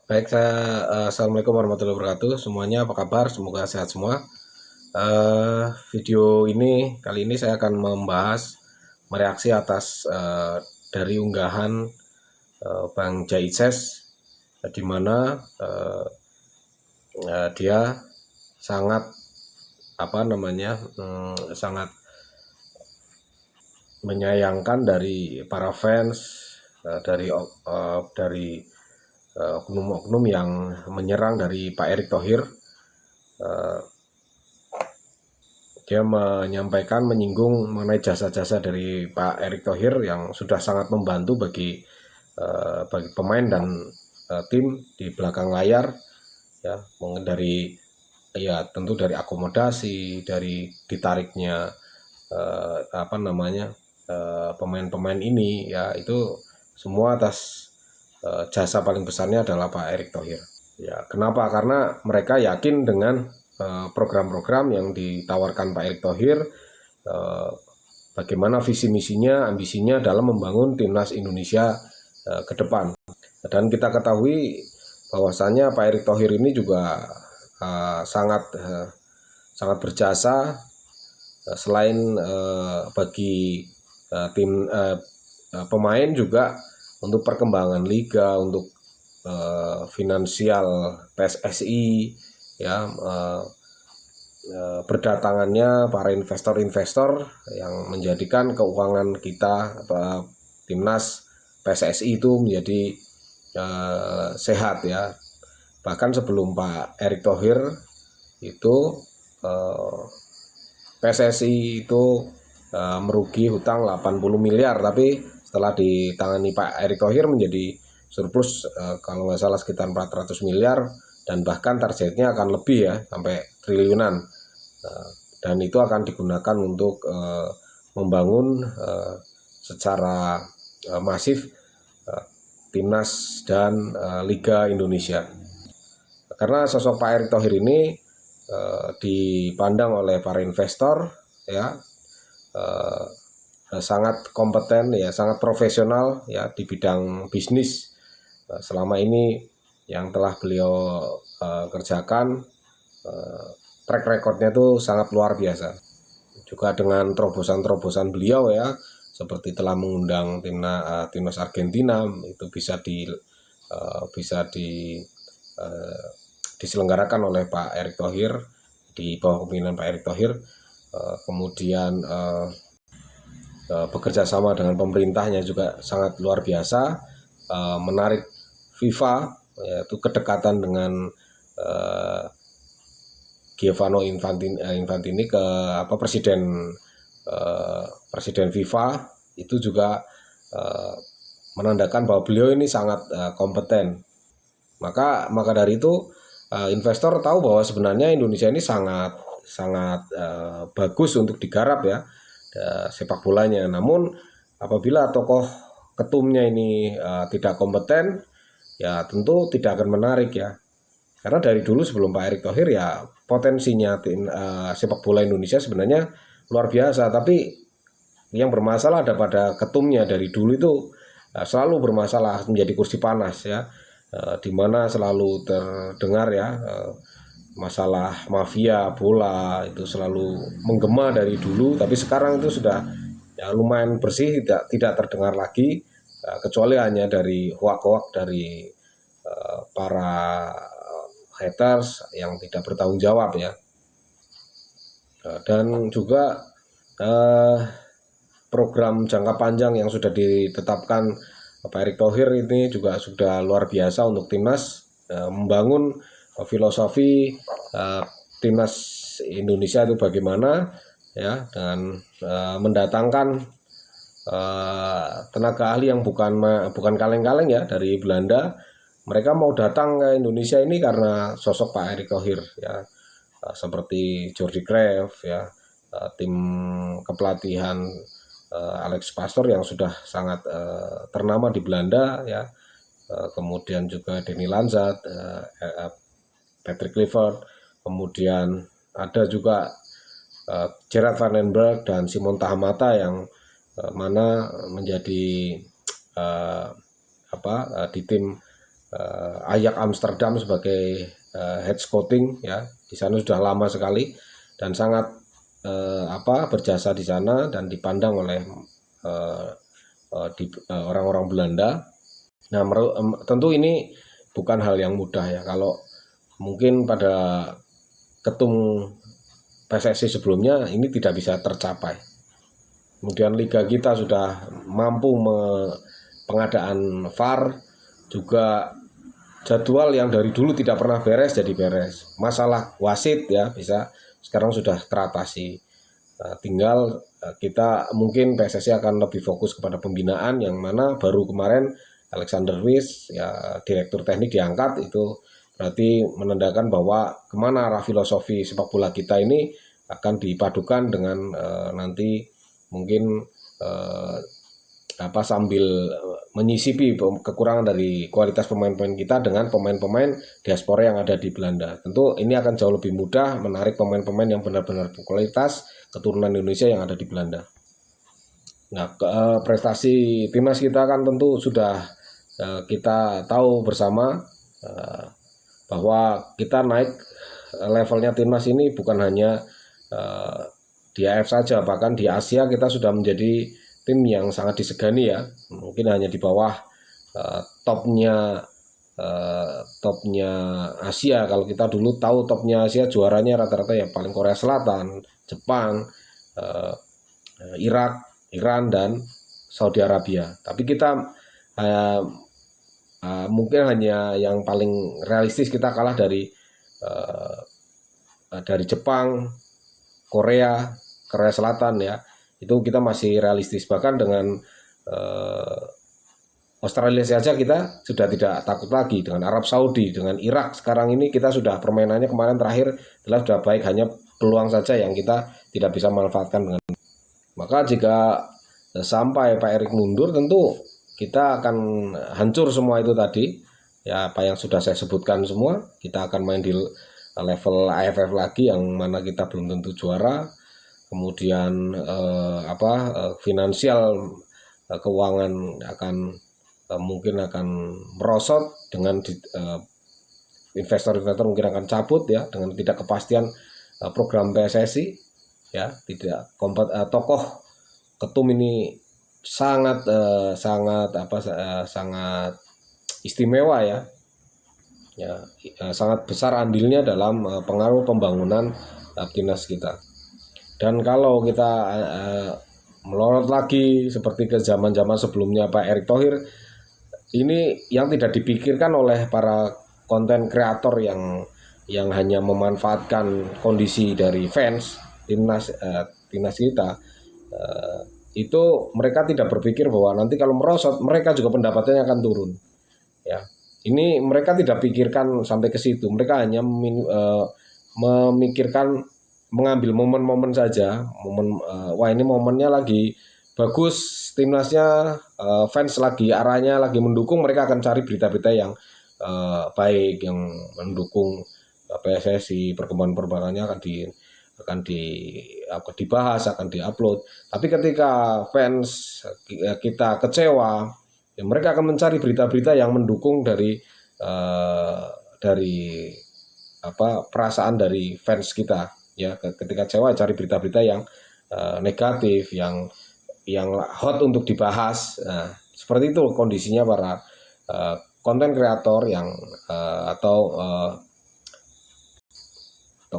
Baik, Assalamualaikum warahmatullahi wabarakatuh. Semuanya apa kabar? Semoga sehat semua. Video ini kali ini saya akan membahas mereaksi atas dari unggahan Bang Jaises, di mana dia sangat sangat menyayangkan dari para fans, dari oknum-oknum yang menyerang dari Pak Erick Thohir. Dia menyampaikan, menyinggung mengenai jasa-jasa dari Pak Erick Thohir yang sudah sangat membantu bagi pemain dan tim di belakang layar, ya, mungkin dari, ya, tentu dari akomodasi, dari ditariknya pemain-pemain ini, ya, itu semua atas jasa paling besarnya adalah Pak Erick Thohir. Ya, kenapa? Karena mereka yakin dengan program-program yang ditawarkan Pak Erick Thohir, bagaimana visi misinya, ambisinya dalam membangun timnas Indonesia ke depan. Dan kita ketahui bahwasannya Pak Erick Thohir ini juga sangat berjasa, selain bagi pemain, juga untuk perkembangan liga, untuk finansial PSSI, ya, berdatangannya para investor-investor yang menjadikan keuangan kita, timnas PSSI itu menjadi sehat, ya. Bahkan sebelum Pak Erick Thohir itu, PSSI itu merugi hutang 80 miliar, tapi setelah ditangani Pak Erick Thohir menjadi surplus, kalau nggak salah sekitar 400 miliar, dan bahkan targetnya akan lebih, ya, sampai triliunan. Dan itu akan digunakan untuk membangun secara masif timnas dan Liga Indonesia. Karena sosok Pak Erick Thohir ini dipandang oleh para investor, ya, sangat kompeten, ya, sangat profesional, ya, di bidang bisnis. Selama ini yang telah beliau kerjakan, track recordnya itu sangat luar biasa. Juga dengan terobosan-terobosan beliau, ya, seperti telah mengundang timnas Argentina, itu bisa diselenggarakan oleh Pak Erick Thohir, di bawah kepemimpinan Pak Erick Thohir. Kemudian bekerja sama dengan pemerintahnya juga sangat luar biasa, menarik FIFA, yaitu kedekatan dengan Giovanni Infantini, ke presiden FIFA, itu juga menandakan bahwa beliau ini sangat kompeten. Maka dari itu investor tahu bahwa sebenarnya Indonesia ini sangat bagus untuk digarap, ya, sepak bolanya. Namun apabila tokoh ketumnya ini tidak kompeten, ya tentu tidak akan menarik, ya. Karena dari dulu sebelum Pak Erick Thohir, ya, potensinya sepak bola Indonesia sebenarnya luar biasa, tapi yang bermasalah ada pada ketumnya. Dari dulu itu selalu bermasalah, menjadi kursi panas, ya, di mana selalu terdengar, ya, masalah mafia bola itu selalu menggema dari dulu. Tapi sekarang itu sudah, ya, lumayan bersih, tidak terdengar lagi, kecuali hanya dari hoak-hoak dari para haters yang tidak bertanggung jawab, ya. Dan juga program jangka panjang yang sudah ditetapkan Pak Erick Thohir ini juga sudah luar biasa untuk timnas, membangun filosofi timnas Indonesia itu bagaimana, ya, dengan mendatangkan tenaga ahli yang bukan kaleng-kaleng, ya, dari Belanda. Mereka mau datang ke Indonesia ini karena sosok Pak Erick Thohir, ya, seperti Jordi Cruyff, ya, tim kepelatihan Alex Pastoor yang sudah sangat ternama di Belanda, ya, kemudian juga Denny Lanzat, Patrick Kluivert, kemudian ada juga Gerard van den Berg dan Simon Tahamata, yang mana menjadi di tim Ajax Amsterdam sebagai head scouting ya. Di sana sudah lama sekali dan sangat berjasa di sana dan dipandang oleh orang-orang Belanda. Nah, tentu ini bukan hal yang mudah ya. Kalau mungkin pada ketum PSSI sebelumnya ini tidak bisa tercapai. Kemudian liga kita sudah mampu pengadaan VAR, juga jadwal yang dari dulu tidak pernah beres jadi beres. Masalah wasit ya bisa sekarang sudah teratasi. Tinggal kita mungkin PSSI akan lebih fokus kepada pembinaan, yang mana baru kemarin Alexander Wies ya direktur teknik diangkat. Itu berarti menandakan bahwa kemana arah filosofi sepak bola kita ini akan dipadukan dengan nanti mungkin sambil menyisipi kekurangan dari kualitas pemain-pemain kita dengan pemain-pemain diaspora yang ada di Belanda. Tentu ini akan jauh lebih mudah menarik pemain-pemain yang benar-benar berkualitas keturunan Indonesia yang ada di Belanda. Nah, prestasi timnas kita kan tentu sudah kita tahu bersama bahwa kita naik levelnya timnas ini bukan hanya di AF saja, bahkan di Asia kita sudah menjadi tim yang sangat disegani ya. Mungkin hanya di bawah topnya Asia. Kalau kita dulu tahu topnya Asia juaranya rata-rata ya paling Korea Selatan, Jepang, Irak, Iran, dan Saudi Arabia. Tapi kita mungkin hanya yang paling realistis kita kalah dari Jepang, Korea Selatan ya. Itu kita masih realistis. Bahkan dengan Australia saja kita sudah tidak takut lagi. Dengan Arab Saudi, dengan Irak sekarang ini kita sudah permainannya kemarin terakhir adalah sudah baik, hanya peluang saja yang kita tidak bisa manfaatkan dengan. Maka jika sampai Pak Erik mundur, tentu kita akan hancur semua itu tadi ya, apa yang sudah saya sebutkan semua. Kita akan main di level AFF lagi yang mana kita belum tentu juara. Kemudian finansial keuangan mungkin akan merosot dengan investor-investor mungkin akan cabut ya, dengan tidak kepastian program PSSI ya. Tidak tokoh ketum ini sangat istimewa ya, sangat besar andilnya dalam pengaruh pembangunan timnas kita. Dan kalau kita melorot lagi seperti ke zaman-zaman sebelumnya Pak Erick Thohir, ini yang tidak dipikirkan oleh para konten kreator yang hanya memanfaatkan kondisi dari fans timnas kita, itu mereka tidak berpikir bahwa nanti kalau merosot mereka juga pendapatannya akan turun ya. Ini mereka tidak pikirkan sampai ke situ. Mereka hanya memikirkan mengambil momen-momen saja. Wah ini momennya lagi bagus timnasnya, fans lagi arahnya lagi mendukung, mereka akan cari berita-berita yang baik, yang mendukung PSSI, perkembangan-perkembangannya akan dibahas, akan diupload. Tapi ketika fans kita kecewa, ya mereka akan mencari berita-berita yang mendukung dari perasaan dari fans kita. Ya, ketika kecewa cari berita-berita yang negatif, yang hot untuk dibahas. Nah, seperti itu kondisinya para konten kreator atau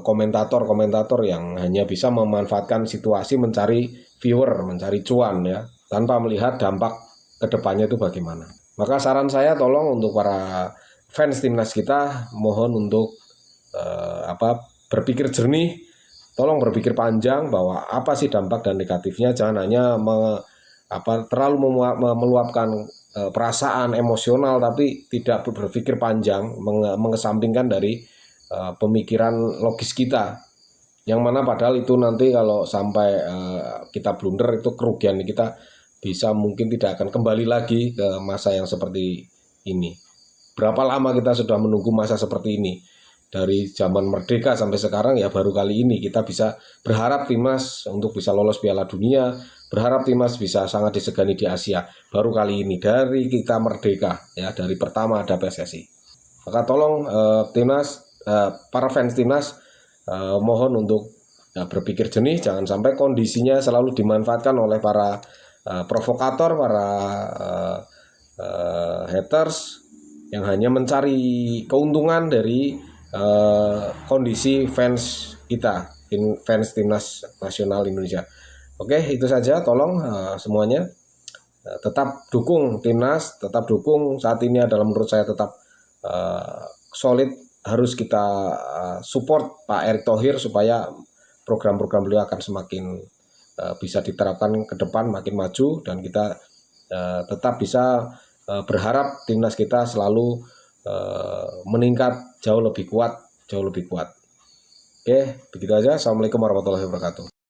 komentator yang hanya bisa memanfaatkan situasi mencari viewer, mencari cuan ya, tanpa melihat dampak kedepannya itu bagaimana. Maka saran saya tolong untuk para fans timnas kita, mohon untuk berpikir jernih, tolong berpikir panjang bahwa apa sih dampak dan negatifnya. Jangan hanya terlalu meluapkan perasaan emosional tapi tidak berpikir panjang, mengesampingkan dari pemikiran logis kita, yang mana padahal itu nanti kalau sampai kita blunder, itu kerugian kita bisa mungkin tidak akan kembali lagi ke masa yang seperti ini. Berapa lama kita sudah menunggu masa seperti ini, dari zaman merdeka sampai sekarang ya, baru kali ini kita bisa berharap timnas untuk bisa lolos Piala Dunia, berharap timnas bisa sangat disegani di Asia. Baru kali ini dari kita merdeka ya, dari pertama ada PSSI. Maka tolong timnas, para fans timnas, mohon untuk berpikir jernih, jangan sampai kondisinya selalu dimanfaatkan oleh para provokator, para haters yang hanya mencari keuntungan dari kondisi fans kita, fans timnas nasional Indonesia. Oke, itu saja. Tolong semuanya tetap dukung timnas, tetap dukung. Saat ini adalah menurut saya tetap solid. Harus kita support Pak Erick Thohir supaya program-program beliau akan semakin bisa diterapkan ke depan, makin maju, dan kita tetap bisa berharap timnas kita selalu meningkat jauh lebih kuat, jauh lebih kuat. Oke, begitu aja. Assalamualaikum warahmatullahi wabarakatuh.